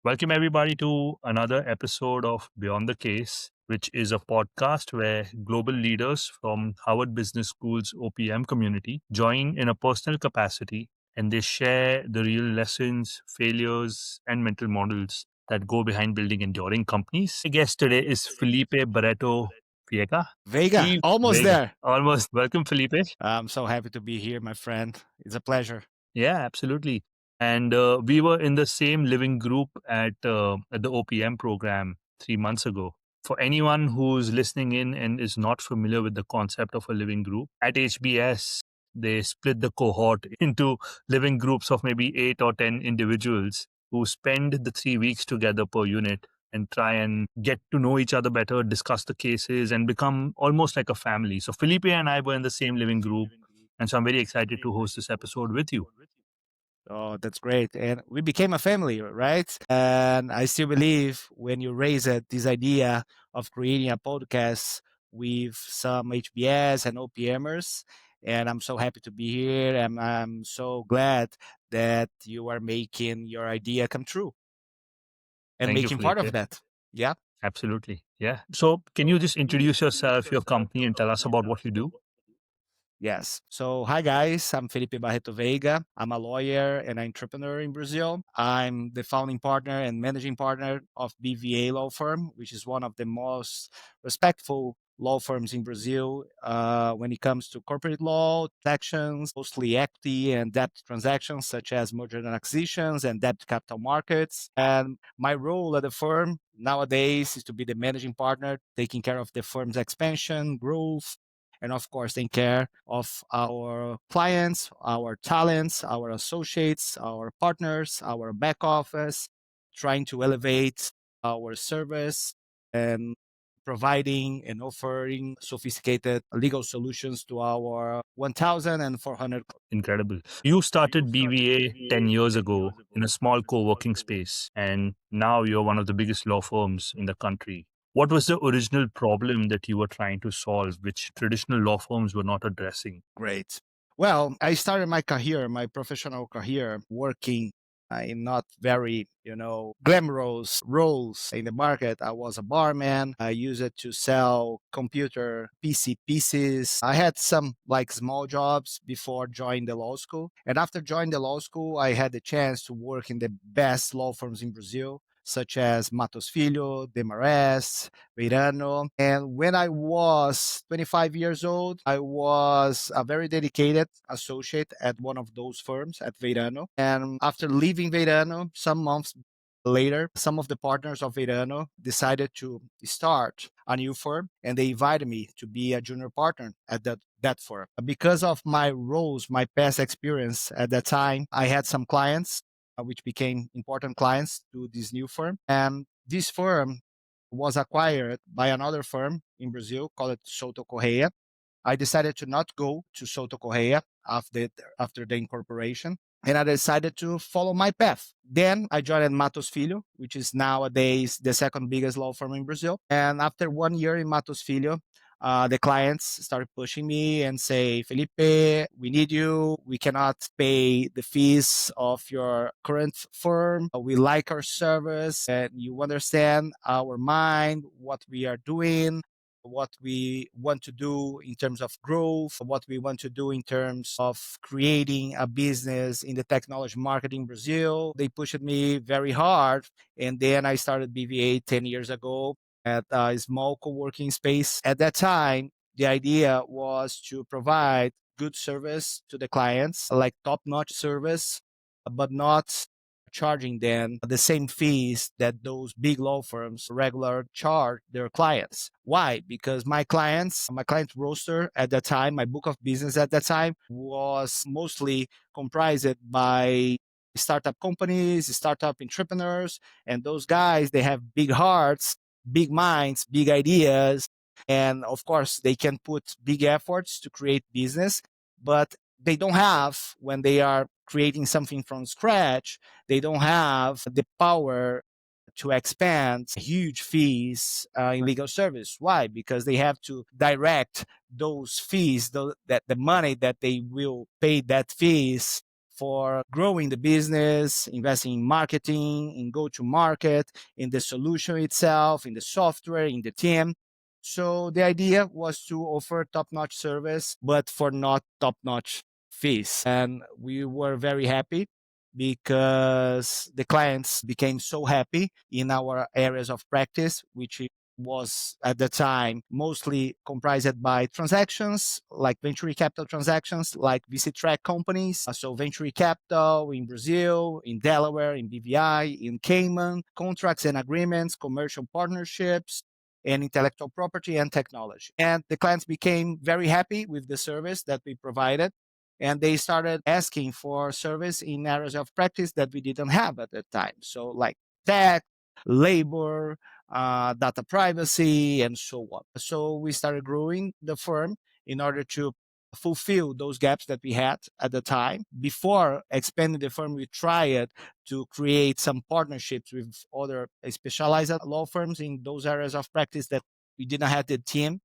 Welcome, everybody, to another episode of Beyond the Case, which is a podcast where global leaders from Harvard Business School's OPM community join in a personal capacity and they share the real lessons, failures, and mental models that go behind building enduring companies. My guest today is Felipe Barreto Viega. Vega, almost Vega. there. Almost. Welcome, Felipe. I'm so happy to be here, my friend. It's a pleasure. Yeah, absolutely. And we were in the same living group at the OPM program 3 months ago. For anyone who's listening in and is not familiar with the concept of a living group, at HBS, they split the cohort into living groups of maybe 8 or 10 individuals who spend the 3 weeks together per unit and try and get to know each other better, discuss the cases, and become almost like a family. So Felipe and I were in the same living group. And so I'm very excited to host this episode with you. Oh, that's great. And we became a family, right? And I still believe when you raised this idea of creating a podcast with some HBS and OPMers, and I'm so happy to be here. And I'm so glad that you are making your idea come true and Thank you, making part of Felipe. that. Yeah. Absolutely. Yeah. So, can you just introduce yourself, your company, and tell us about what you do? Yes. So, hi guys, I'm Felipe Barreto Veiga. I'm a lawyer and entrepreneur in Brazil. I'm the founding partner and managing partner of BVA Law Firm, which is one of the most respectful law firms in Brazil when it comes to corporate law transactions, mostly equity and debt transactions, such as merger and acquisitions and debt capital markets. And my role at the firm nowadays is to be the managing partner, taking care of the firm's expansion, growth, and of course take care of our clients, our talents, our associates, our partners, our back office, trying to elevate our service and providing and offering sophisticated legal solutions to our 1,400. Incredible. You started BVA 10 years ago in a small co working space, and now you're one of the biggest law firms in the country. What was the original problem that you were trying to solve, which traditional law firms were not addressing? Great. Well, I started my career, my professional career, working in not very, glamorous roles in the market. I was a barman. I used it to sell computer PC pieces. I had some like small jobs before joining the law school. And after joining the law school, I had the chance to work in the best law firms in Brazil, such as Matos Filho, Demarest, Verano. And when I was 25 years old, I was a very dedicated associate at one of those firms at Verano. And after leaving Verano, some months later, some of the partners of Verano decided to start a new firm and they invited me to be a junior partner at that firm. Because of my roles, my past experience at that time, I had some clients which became important clients to this new firm. And this firm was acquired by another firm in Brazil called Souto Correia. I decided to not go to Souto Correia after the incorporation, and I decided to follow my path. Then I joined Matos Filho, which is nowadays the second biggest law firm in Brazil. And after 1 year in Matos Filho, the clients started pushing me and say, Felipe, we need you. We cannot pay the fees of your current firm. We like our service and you understand our mind, what we are doing, what we want to do in terms of growth, what we want to do in terms of creating a business in the technology market in Brazil. They pushed me very hard. And then I started BVA 10 years ago at a small co-working space. At that time, the idea was to provide good service to the clients, like top-notch service, but not charging them the same fees that those big law firms regular charge their clients. Why? Because my client roster at that time, my book of business at that time was mostly comprised by startup companies, startup entrepreneurs, and those guys, they have big hearts, big minds, big ideas. And of course, they can put big efforts to create business, but they don't have, when they are creating something from scratch, they don't have the power to expand huge fees in legal service. Why? Because they have to direct those fees, that the money that they will pay that fees for growing the business, investing in marketing, in go to market, in the solution itself, in the software, in the team. So the idea was to offer top notch service, but for not top notch fees. And we were very happy because the clients became so happy in our areas of practice, which was at the time mostly comprised by transactions like venture capital transactions, like VC track companies. So venture capital in Brazil, in Delaware, in BVI, in Cayman, contracts and agreements, commercial partnerships, and intellectual property and technology. And the clients became very happy with the service that we provided. And they started asking for service in areas of practice that we didn't have at that time. So, like tech, labor, data privacy, and so on. So we started growing the firm in order to fulfill those gaps that we had at the time. Before expanding the firm, we tried to create some partnerships with other specialized law firms in those areas of practice that we didn't have the team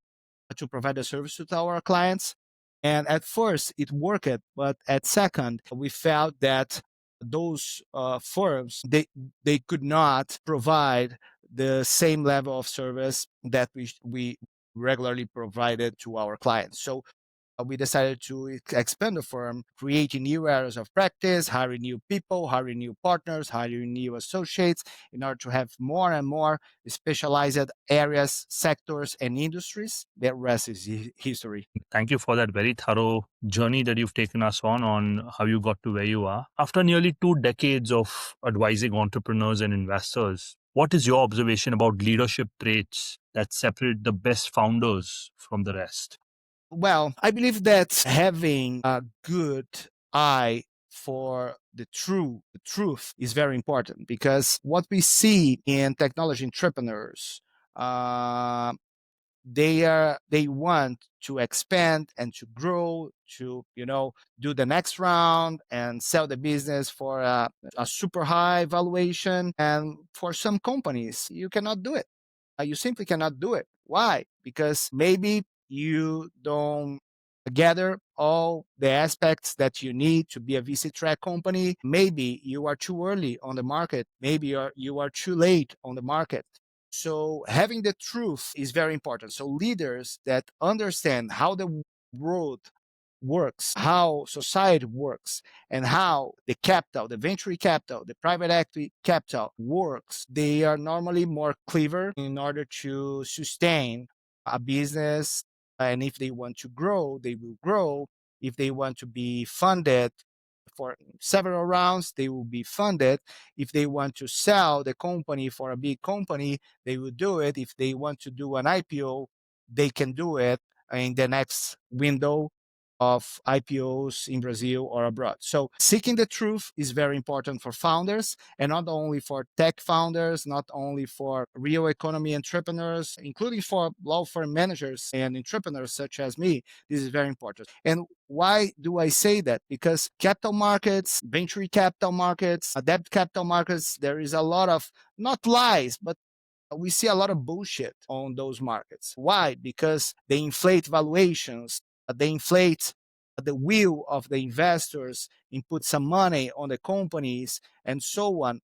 to provide the service to our clients. And at first it worked, but at second, we felt that those firms, they could not provide the same level of service that we regularly provided to our clients. So we decided to expand the firm, creating new areas of practice, hiring new people, hiring new partners, hiring new associates in order to have more and more specialized areas, sectors, and industries. The rest is history. Thank you for that very thorough journey that you've taken us on how you got to where you are. After nearly 2 decades of advising entrepreneurs and investors, what is your observation about leadership traits that separate the best founders from the rest? Well, I believe that having a good eye for the truth is very important, because what we see in technology entrepreneurs, uh, they want to expand and to grow, to do the next round and sell the business for a super high valuation. And for some companies, you cannot do it. You simply cannot do it. Why? Because maybe you don't gather all the aspects that you need to be a VC track company. Maybe you are too early on the market. Maybe you are too late on the market. So having the truth is very important. So leaders that understand how the world works, how society works, and how the capital, the venture capital, the private equity capital works, they are normally more clever in order to sustain a business. And if they want to grow, they will grow. If they want to be funded for several rounds, they will be funded. If they want to sell the company for a big company, they will do it. If they want to do an IPO, they can do it in the next window of IPOs in Brazil or abroad. So seeking the truth is very important for founders, and not only for tech founders, not only for real economy entrepreneurs, including for law firm managers and entrepreneurs such as me. This is very important. And why do I say that? Because capital markets, venture capital markets, debt capital markets, there is a lot of not lies, but we see a lot of bullshit on those markets. Why? Because they inflate valuations, they inflate the will of the investors and put some money on the companies and so on.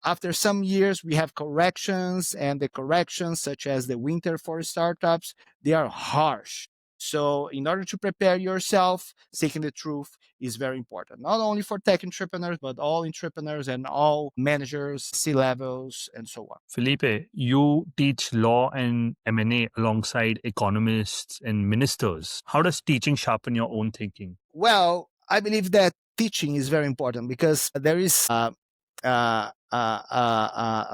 After some years, we have corrections, and the corrections, such as the winter for startups, they are harsh. So, in order to prepare yourself, seeking the truth is very important, not only for tech entrepreneurs, but all entrepreneurs and all managers, C levels, and so on. Felipe, you teach law and M&A alongside economists and ministers. How does teaching sharpen your own thinking? Well, I believe that teaching is very important, because there is a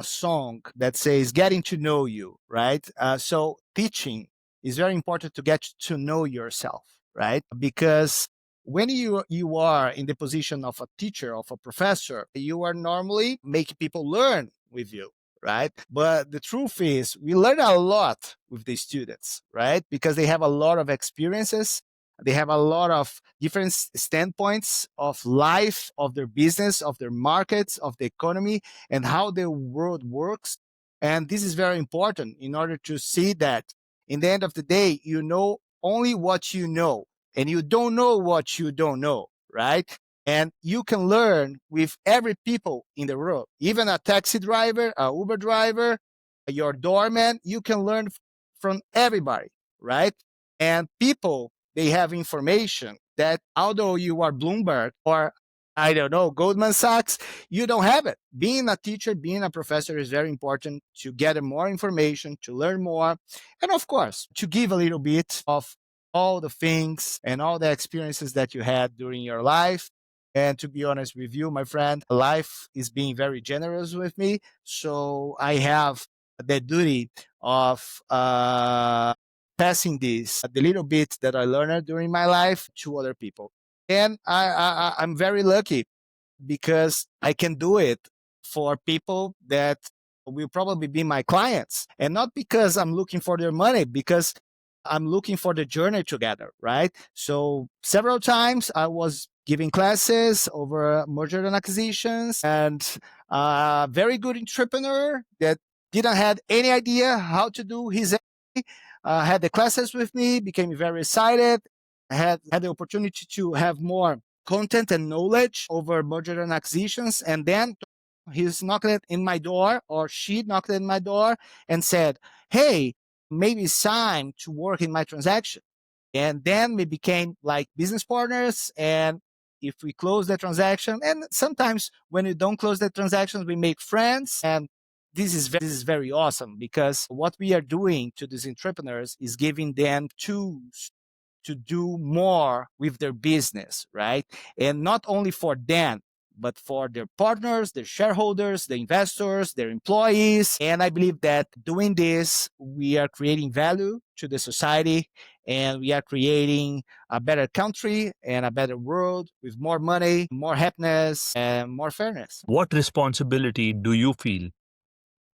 song that says "getting to know you," right? So teaching is very important to get to know yourself, right? Because when you are in the position of a teacher, of a professor, you are normally making people learn with you, right? But the truth is, we learn a lot with the students, right? Because they have a lot of experiences, they have a lot of different standpoints of life, of their business, of their markets, of the economy, and how the world works. And this is very important in order to see that in the end of the day, you know only what you know, and you don't know what you don't know, right? And you can learn with every people in the world, even a taxi driver, a Uber driver, your doorman. You can learn from everybody, right? And people, they have information that although you are Bloomberg or I don't know, Goldman Sachs, you don't have it. Being a teacher, being a professor is very important to gather more information, to learn more, and of course, to give a little bit of all the things and all the experiences that you had during your life. And to be honest with you, my friend, life is being very generous with me. So I have the duty of passing this, the little bit that I learned during my life to other people. And I'm very lucky because I can do it for people that will probably be my clients. And not because I'm looking for their money, because I'm looking for the journey together, right? So several times I was giving classes over merger and acquisitions, and a very good entrepreneur that didn't have any idea how to do his had the classes with me, became very excited, had the opportunity to have more content and knowledge over merger and acquisitions. And then he's knocked in my door, or she knocked in my door and said, hey, maybe it's time to work in my transaction. And then we became like business partners. And if we close the transaction, and sometimes when we don't close the transactions, we make friends. And this is very awesome, because what we are doing to these entrepreneurs is giving them tools to do more with their business, right? And not only for them, but for their partners, their shareholders, the investors, their employees. And I believe that doing this, we are creating value to the society, and we are creating a better country and a better world with more money, more happiness, and more fairness. What responsibility do you feel,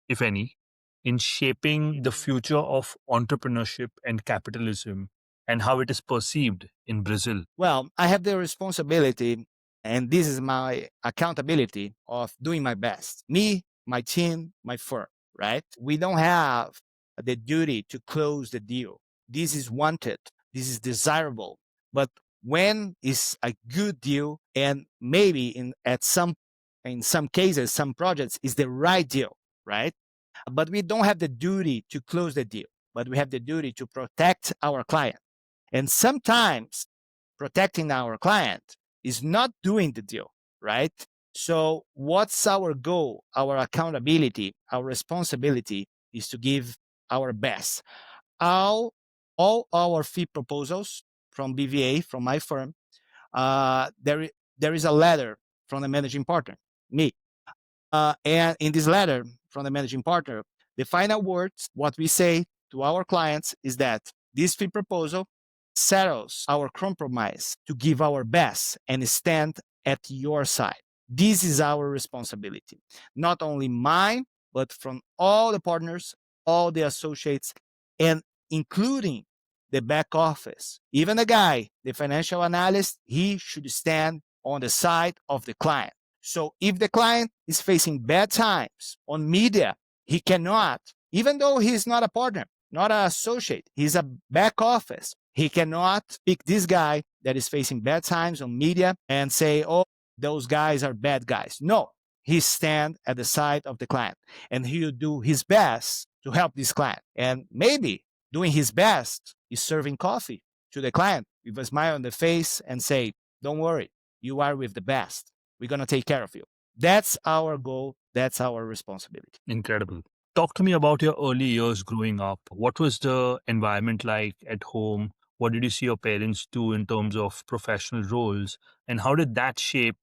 if any, in shaping the future of entrepreneurship and capitalism and how it is perceived in Brazil? Well, I have the responsibility, and this is my accountability of doing my best. Me, my team, my firm, right? We don't have the duty to close the deal. This is wanted, this is desirable. But when is a good deal, and maybe in some cases, some projects is the right deal, right? But we don't have the duty to close the deal, but we have the duty to protect our client. And sometimes protecting our client is not doing the deal, right? So, what's our goal? Our accountability, our responsibility is to give our best. All, all our fee proposals from BVA, from my firm, there is a letter from the managing partner, me. And in this letter from the managing partner, the final words, what we say to our clients is that this fee proposal settles our compromise to give our best and stand at your side. This is our responsibility, not only mine, but from all the partners, all the associates, and including the back office. Even the guy, the financial analyst, he should stand on the side of the client. So if the client is facing bad times on media, he cannot, even though he's not a partner, not an associate, he's a back office. He cannot pick this guy that is facing bad times on media and say, oh, those guys are bad guys. No, he stand at the side of the client, and he'll do his best to help this client. And maybe doing his best is serving coffee to the client with a smile on the face and say, don't worry, you are with the best. We're going to take care of you. That's our goal. That's our responsibility. Incredible. Talk to me about your early years growing up. What was the environment like at home? What did you see your parents do in terms of professional roles? And how did that shape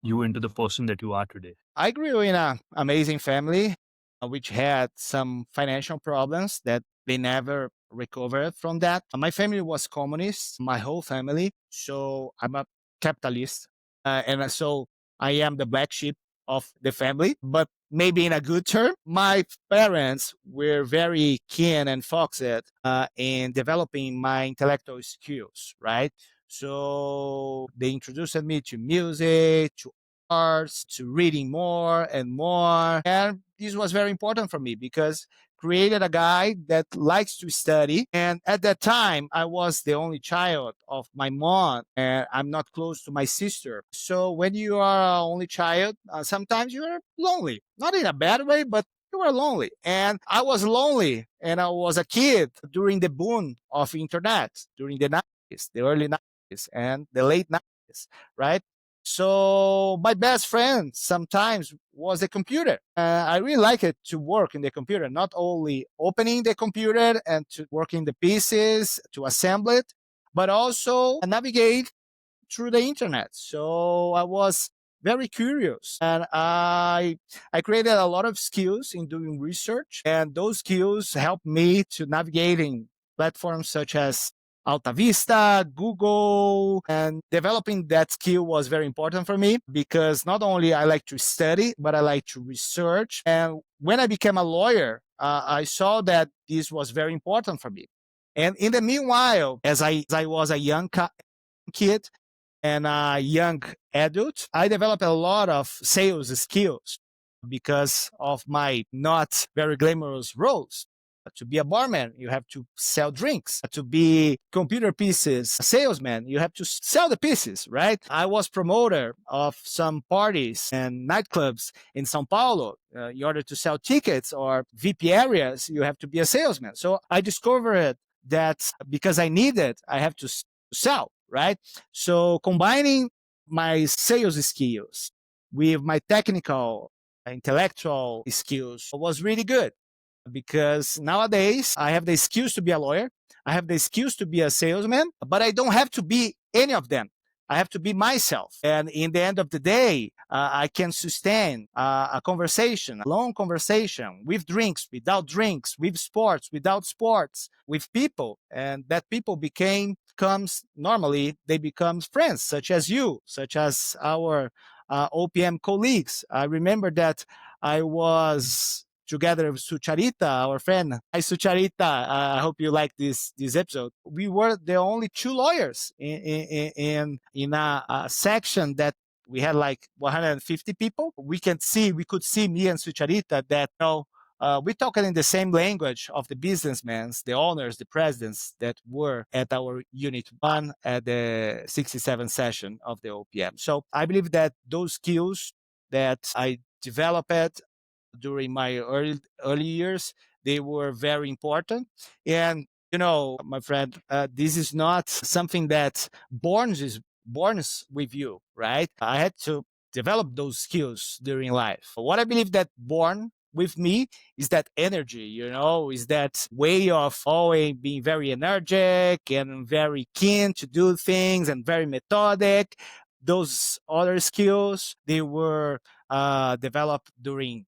you into the person that you are today? I grew in an amazing family, which had some financial problems that they never recovered from that. My family was communist, my whole family. So I'm a capitalist. And so I am the black sheep of the family, but maybe in a good term. My parents were very keen and focused in developing my intellectual skills, right? So they introduced me to music, to arts to reading more and more. And this was very important for me because created a guy that likes to study. And at that time, I was the only child of my mom, and I'm not close to my sister. So when you are an only child, sometimes you're lonely, not in a bad way, but you were lonely. And I was lonely, and I was a kid during the boom of internet, during the 90s, the early 90s and the late 90s, right? So my best friend sometimes was the computer. I really like it to work in the computer, not only opening the computer and to working the pieces to assemble it, but also navigate through the internet. So I was very curious, and I created a lot of skills in doing research, and those skills helped me to navigating platforms such as Alta Vista, Google, and developing that skill was very important for me because not only I like to study, but I like to research. And when I became a lawyer, I saw that this was very important for me. And in the meanwhile, as I was a young kid, and a young adult, I developed a lot of sales skills because of my not very glamorous roles. To be a barman, you have to sell drinks. To be computer pieces salesman, you have to sell the pieces, right? I was promoter of some parties and nightclubs in Sao Paulo. In order to sell tickets or VIP areas, you have to be a salesman. So I discovered that because I need it, I have to sell, right? So combining my sales skills with my technical, intellectual skills was really good because nowadays I have the skills to be a lawyer, I have the skills to be a salesman, but I don't have to be any of them. I have to be myself. And in the end of the day, I can sustain a conversation, a long conversation with drinks, without drinks, with sports, without sports, with people. And that people comes normally, they become friends, such as you, such as our OPM colleagues. I remember that I was together with Sucharita, our friend. Hi, Sucharita. I hope you like this episode. We were the only two lawyers in a section that we had like 150 people. We could see me and Sucharita that we're talking in the same language of the businessmen, the owners, the presidents that were at our unit one at the 67 session of the OPM. So I believe that those skills that I developed during my early years, they were very important. And my friend, this is not something that borns with you, right? I had to develop those skills during life. What I believe that born with me is that energy, is that way of always being very energetic and very keen to do things and very methodic. Those other skills, they were developed during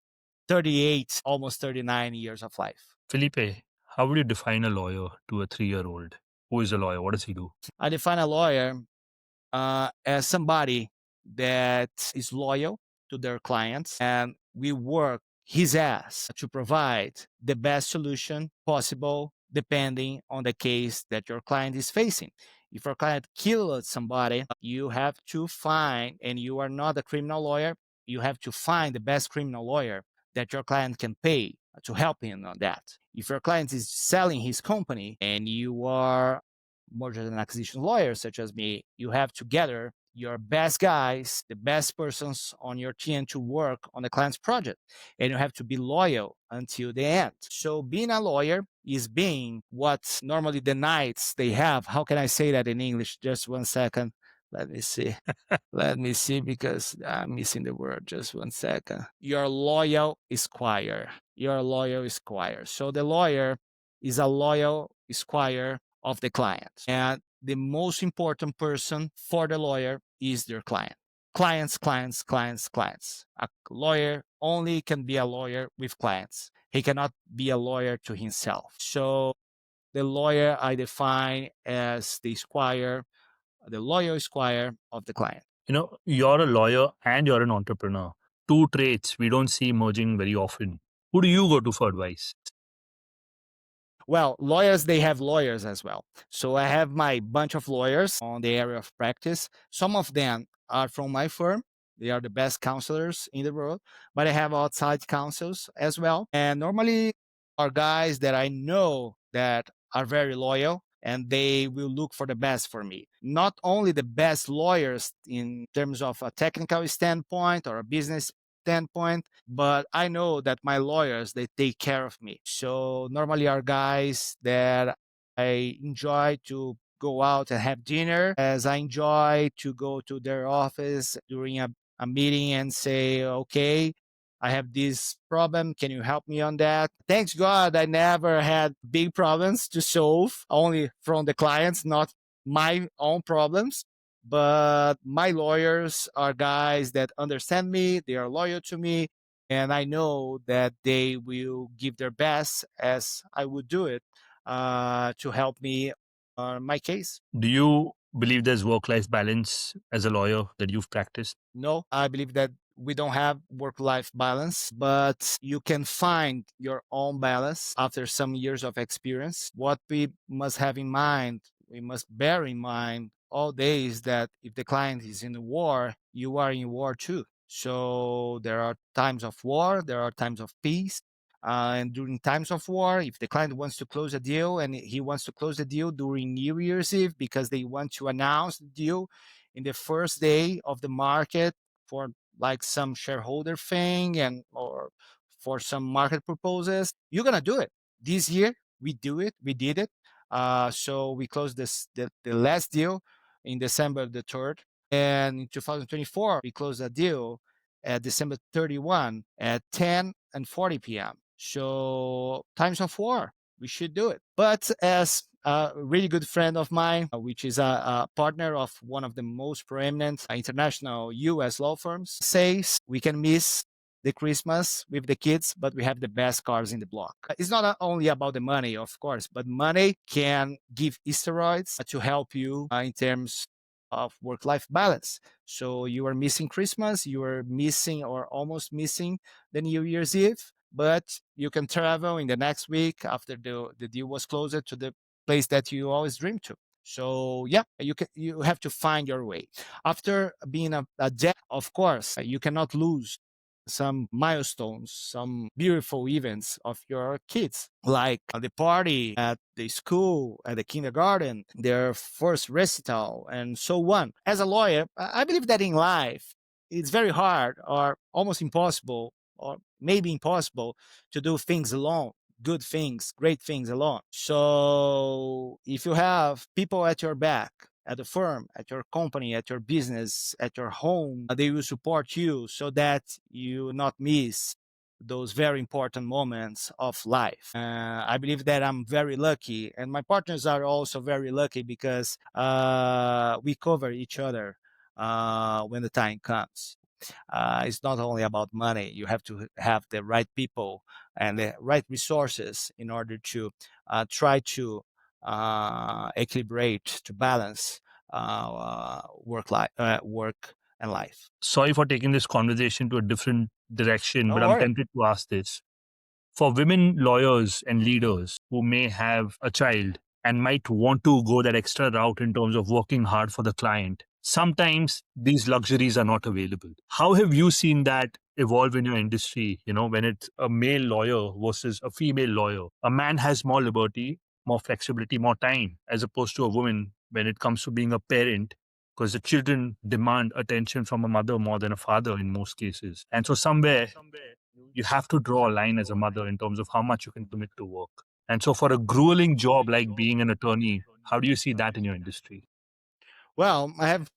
38, almost 39 years of life. Felipe, how would you define a lawyer to a 3-year-old? Who is a lawyer? What does he do? I define a lawyer as somebody that is loyal to their clients and we work his ass to provide the best solution possible depending on the case that your client is facing. If your client killed somebody, you have to find, and you are not a criminal lawyer, you have to find the best criminal lawyer that your client can pay to help him on that. If your client is selling his company and you are merger and acquisition lawyer, such as me, you have to gather your best guys, the best persons on your team to work on the client's project. And you have to be loyal until the end. So being a lawyer is being what normally the knights they have. How can I say that in English? Just 1 second. Let me see. Let me see because I'm missing the word. Just 1 second. Your loyal squire. Your loyal squire. So the lawyer is a loyal squire of the client. And the most important person for the lawyer is their client. Clients, clients, clients, clients. A lawyer only can be a lawyer with clients. He cannot be a lawyer to himself. So the lawyer I define as the loyal squire of the client. You're a lawyer and you're an entrepreneur. Two traits we don't see merging very often. Who do you go to for advice? Well, lawyers, they have lawyers as well. So I have my bunch of lawyers on the area of practice. Some of them are from my firm, They are the best counselors in the world, but I have outside counsels as well. And normally are guys that I know that are very loyal and they will look for the best for me. Not only the best lawyers in terms of a technical standpoint or a business standpoint, but I know that my lawyers, they take care of me. So normally are guys that I enjoy to go out and have dinner, as I enjoy to go to their office during a meeting and say, okay, I have this problem. Can you help me on that? Thanks God, I never had big problems to solve, only from the clients, not my own problems. But my lawyers are guys that understand me, they are loyal to me, and I know that they will give their best as I would do it to help me on my case. Do you believe there's work life balance as a lawyer that you've practiced? No, I believe that we don't have work life balance, but you can find your own balance after some years of experience. What we must have in mind, we must bear in mind all day is that if the client is in a war, you are in war too. So there are times of war, there are times of peace. And during times of war, if the client wants to close a deal and he wants to close the deal during New Year's Eve because they want to announce the deal in the first day of the market for like some shareholder thing and or for some market purposes, you're gonna do it. This year we did it. So we closed the last deal in December the 3rd. And in 2024, we closed a deal at December 31 at 10 and 40 p.m. So times of war, we should do it. But as a really good friend of mine, which is a partner of one of the most preeminent international US law firms, says we can miss the Christmas with the kids, but we have the best cars in the block. It's not only about the money, of course, but money can give steroids to help you in terms of work life balance. So you are missing Christmas, you are missing or almost missing the New Year's Eve, but you can travel in the next week after the deal was closed to the place that you always dream to. So yeah, you have to find your way. After being a dad, of course, you cannot lose some milestones, some beautiful events of your kids, like the party at the school, at the kindergarten, their first recital, and so on. As a lawyer, I believe that in life, it's very hard or almost impossible, or maybe impossible, to do things alone, good things, great things alone. So if you have people at your back, at the firm, at your company, at your business, at your home, they will support you so that you not miss those very important moments of life. I believe that I'm very lucky, and my partners are also very lucky because we cover each other when the time comes. It's not only about money. You have to have the right people and the right resources in order to try to equilibrate, to balance work and life. Sorry for taking this conversation to a different direction, but Don't I'm worry. tempted to ask this. For women lawyers and leaders who may have a child and might want to go that extra route in terms of working hard for the client, sometimes these luxuries are not available. How have you seen that evolve in your industry? You know, when it's a male lawyer versus a female lawyer, a man has more liberty, more flexibility, more time, as opposed to a woman when it comes to being a parent, because the children demand attention from a mother more than a father in most cases. And so, somewhere, you have to draw a line as a mother in terms of how much you can commit to work. And so, for a grueling job like being an attorney, how do you see that in your industry? Well, I have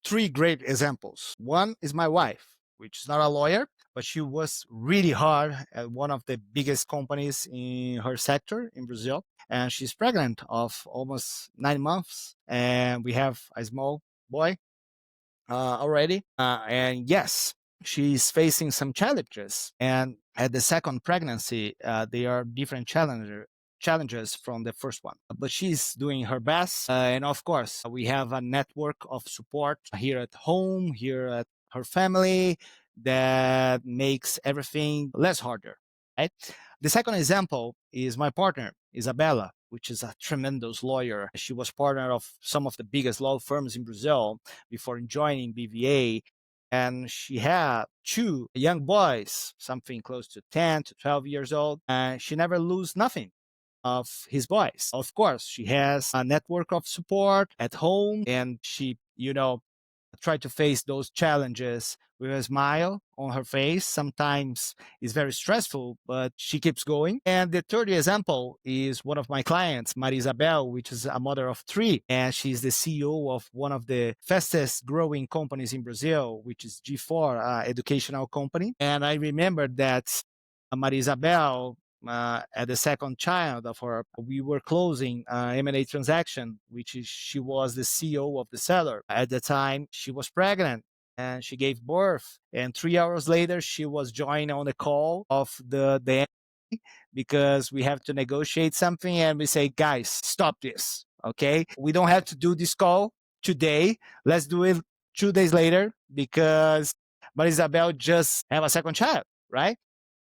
three great examples. One is my wife, which is not a lawyer, but she was really hard at one of the biggest companies in her sector in Brazil. And she's pregnant of almost 9 months. And we have a small boy already. And yes, she's facing some challenges. And at the second pregnancy, they are different challenges from the first one. But she's doing her best. And of course, we have a network of support here at home, here at her family, that makes everything less harder. Right? The second example is my partner, Isabella, which is a tremendous lawyer. She was partner of some of the biggest law firms in Brazil before joining BVA. and she had two young boys, something close to 10 to 12 years old, and she never lose nothing of his boys. Of course, she has a network of support at home, and she, try to face those challenges with a smile on her face. Sometimes it's very stressful, but she keeps going. And the third example is one of my clients, Maria Isabel, which is a mother of three, and she's the CEO of one of the fastest growing companies in Brazil, which is G4, educational company. And I remember that Maria Isabel, at the second child of her, we were closing M&A transaction, which is she was the CEO of the seller. At the time, she was pregnant and she gave birth. And 3 hours later, she was joined on the call of the because we have to negotiate something, and we say, guys, stop this. Okay, we don't have to do this call today. Let's do it 2 days later because Isabel just have a second child, right?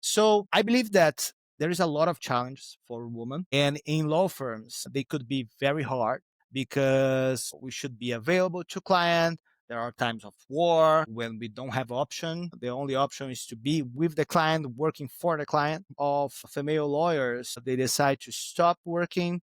So I believe that there is a lot of challenges for women, and in law firms they could be very hard because we should be available to client. There are times of war when we don't have option. The only option is to be with the client, working for the client. Of female lawyers, they decide to stop working.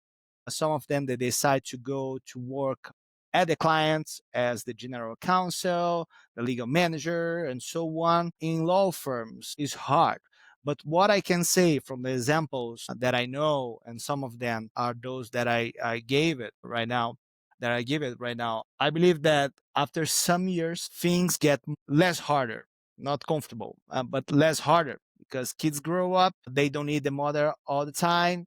Some of them, they decide to go to work at the clients as the general counsel, the legal manager, and so on. In law firms, it's hard. But what I can say from the examples that I know, and some of them are those that I gave it right now, I believe that after some years, things get less harder, not comfortable, but less harder because kids grow up, they don't need the mother all the time.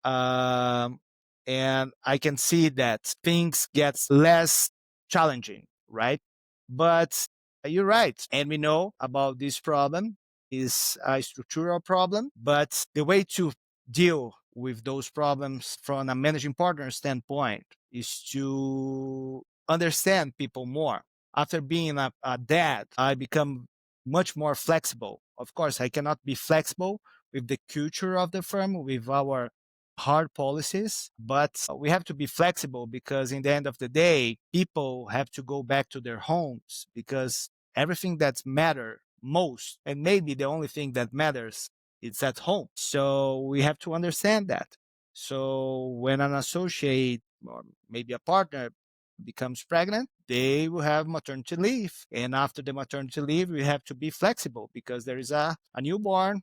Um, and I can see that things get less challenging, right? But you're right. And we know about this problem is a structural problem, but the way to deal with those problems from a managing partner standpoint is to understand people more. After being a dad, I become much more flexible. Of course, I cannot be flexible with the culture of the firm, with our hard policies, but we have to be flexible because in the end of the day, people have to go back to their homes because everything that matter most, and maybe the only thing that matters, it's at home. So we have to understand that. So when an associate or maybe a partner becomes pregnant, they will have maternity leave. And after the maternity leave, we have to be flexible because there is a newborn,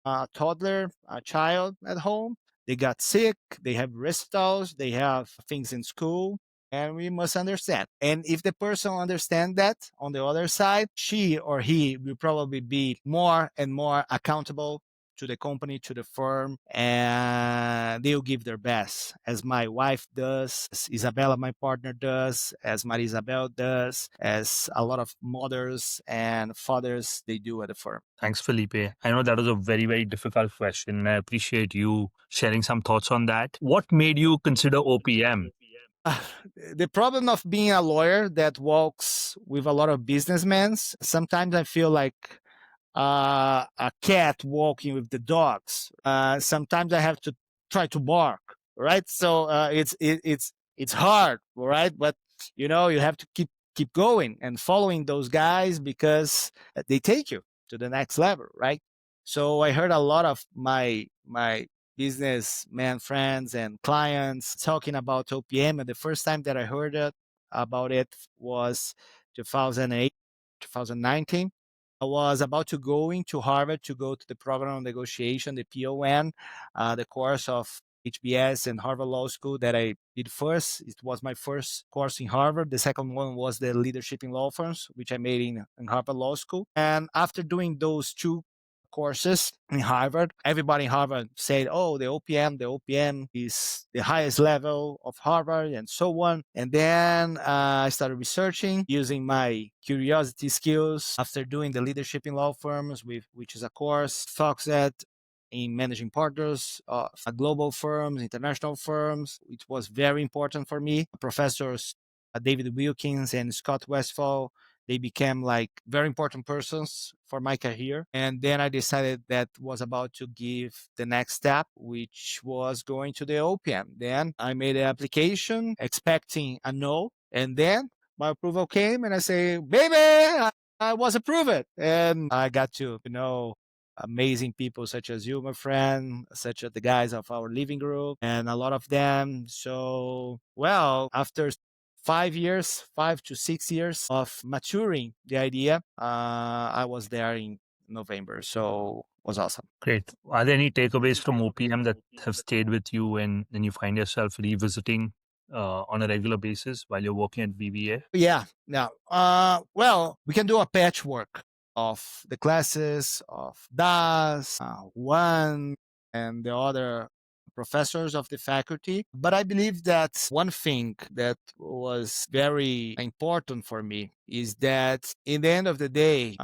a toddler, a child at home. They got sick, they have recitals, they have things in school, and we must understand. And if the person understands that on the other side, she or he will probably be more and more accountable to the company, to the firm, and they'll give their best, as my wife does, as Isabella, my partner, does, as Maria Isabel does, as a lot of mothers and fathers they do at the firm. Thanks, Felipe. I know that was a very, very difficult question, and I appreciate you sharing some thoughts on that. What made you consider OPM? The problem of being a lawyer that walks with a lot of businessmen, sometimes I feel like a cat walking with the dogs. Sometimes I have to try to bark, right? So it's hard, right? But you have to keep going and following those guys because they take you to the next level, right? So I heard a lot of my businessman friends and clients talking about OPM, and the first time that I heard about it was 2008, 2019. I was about to go into Harvard to go to the program of negotiation, the PON, the course of HBS and Harvard Law School that I did first. It was my first course in Harvard. The second one was the leadership in law firms, which I made in Harvard Law School. And after doing those two courses in Harvard, everybody in Harvard said, oh, the OPM is the highest level of Harvard and so on. And then I started researching using my curiosity skills after doing the leadership in law firms, which is a course focused in managing partners of global firms, international firms. It was very important for me. Professors David Wilkins and Scott Westfall, they became like very important persons for my career. And then I decided that was about to give the next step, which was going to the OPM. Then I made an application expecting a no. And then my approval came and I say, baby, I was approved. And I got to know amazing people such as you, my friend, such as the guys of our living group, and a lot of them. So, well, after 5 years, 5 to 6 years of maturing the idea, I was there in November. So, it was awesome. Great. Are there any takeaways from OPM that have stayed with you and you find yourself revisiting on a regular basis while you're working at BBA? Yeah. Now, well, we can do a patchwork of the classes of Das, one, and the other professors of the faculty. But I believe that one thing that was very important for me is that in the end of the day,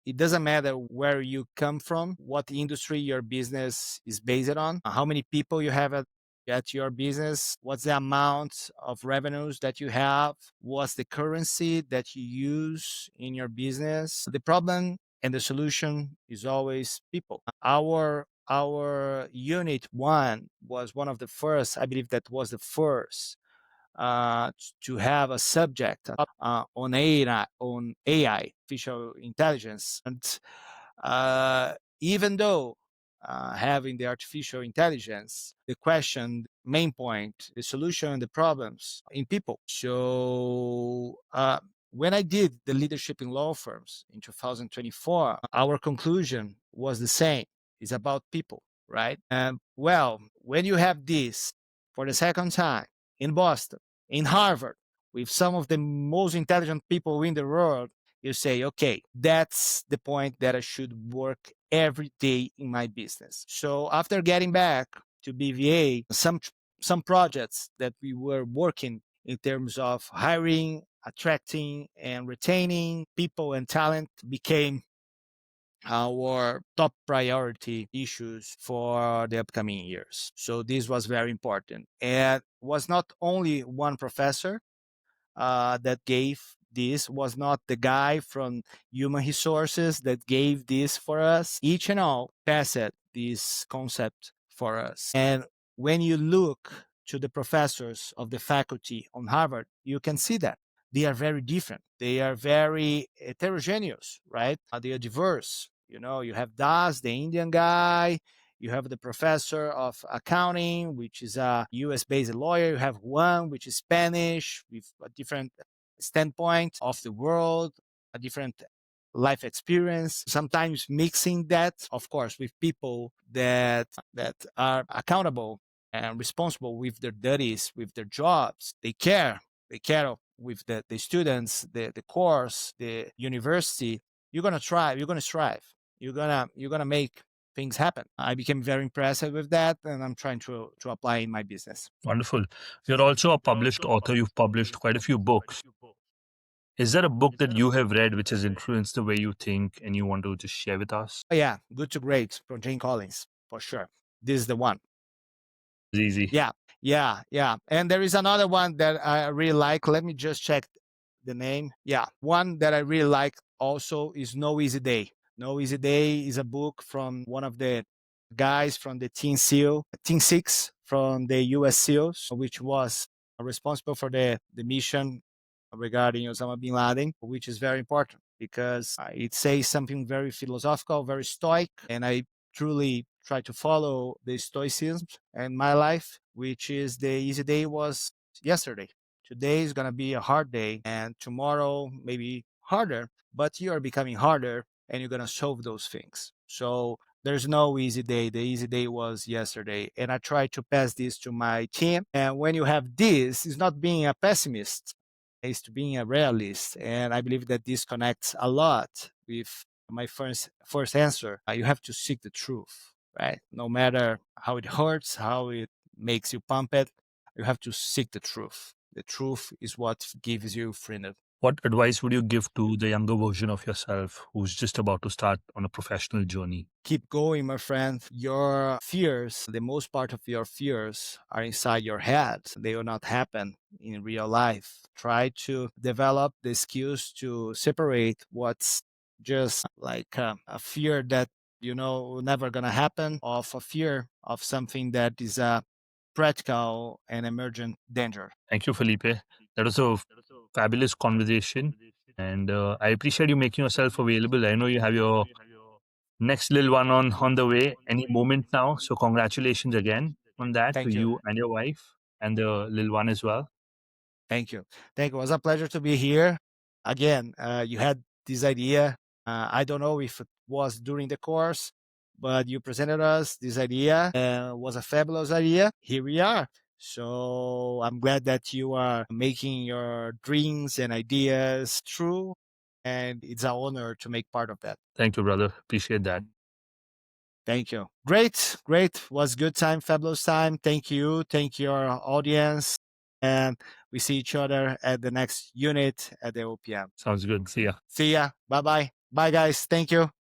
it doesn't matter where you come from, what industry your business is based on, how many people you have at your business, what's the amount of revenues that you have, what's the currency that you use in your business. The problem and the solution is always people. Our unit one was one of the first, I believe that was the first to have a subject on AI, artificial intelligence. And even though having the artificial intelligence, the question, main point, the solution, the problems in people. So when I did the leadership in law firms in 2024, our conclusion was the same. It's about people, right? And well, when you have this for the second time in Boston, in Harvard, with some of the most intelligent people in the world, you say, okay, that's the point that I should work every day in my business. So after getting back to BVA, some projects that we were working in terms of hiring, attracting, and retaining people and talent became our top priority issues for the upcoming years. So this was very important. And was not only one professor that gave this, was not the guy from human resources that gave this for us. Each and all passed this concept for us. And when you look to the professors of the faculty on Harvard, you can see that they are very different. They are very heterogeneous, right? They are diverse. You know, you have Das, the Indian guy. You have the professor of accounting, which is a US based lawyer. You have one, which is Spanish, with a different standpoint of the world, a different life experience, sometimes mixing that, of course, with people that are accountable and responsible with their duties, with their jobs. They care with the students, the course, the university. You're gonna strive. You're gonna make things happen. I became very impressed with that, and I'm trying to apply in my business. Wonderful. You're also a published author. You've published quite a few books. Is there a book that you have read which has influenced the way you think and you want to just share with us? Oh, yeah, Good to Great from Jane Collins, for sure. This is the one. It's easy. Yeah, yeah. And there is another one that I really like. Let me just check the name. Yeah, one that I really like also is No Easy Day. No Easy Day is a book from one of the guys from the Team Six from the US SEALs, which was responsible for the mission regarding Osama bin Laden, which is very important because it says something very philosophical, very stoic, and I truly try to follow the stoicism in my life, which is the easy day was yesterday. Today is going to be a hard day, and tomorrow maybe harder, but you are becoming harder and you're going to solve those things. So there's no easy day. The easy day was yesterday. And I try to pass this to my team. And when you have this, it's not being a pessimist, is to being a realist. And I believe that this connects a lot with my first answer. You have to seek the truth, right? No matter how it hurts, how it makes you pump it, you have to seek the truth. The truth is what gives you freedom. What advice would you give to the younger version of yourself who's just about to start on a professional journey? Keep going, my friend. Your fears, the most part of your fears are inside your head. They will not happen in real life. Try to develop the skills to separate what's just like a fear that never gonna happen, of a fear of something that is a practical and emergent danger. Thank you, Felipe. That was a fabulous conversation. And I appreciate you making yourself available. I know you have your next little one on the way any moment now. So congratulations again on that to Thank you. you and your wife and the little one as well. Thank you. Thank you. It was a pleasure to be here. Again, you had this idea. I don't know if it was during the course, but you presented us this idea. Was a fabulous idea. Here we are. So I'm glad that you are making your dreams and ideas true. And it's an honor to make part of that. Thank you, brother. Appreciate that. Thank you. Great, great. Was good time, fabulous time. Thank you. Thank your audience. And we see each other at the next unit at the OPM. Sounds good. See ya. See ya. Bye bye. Bye, guys. Thank you.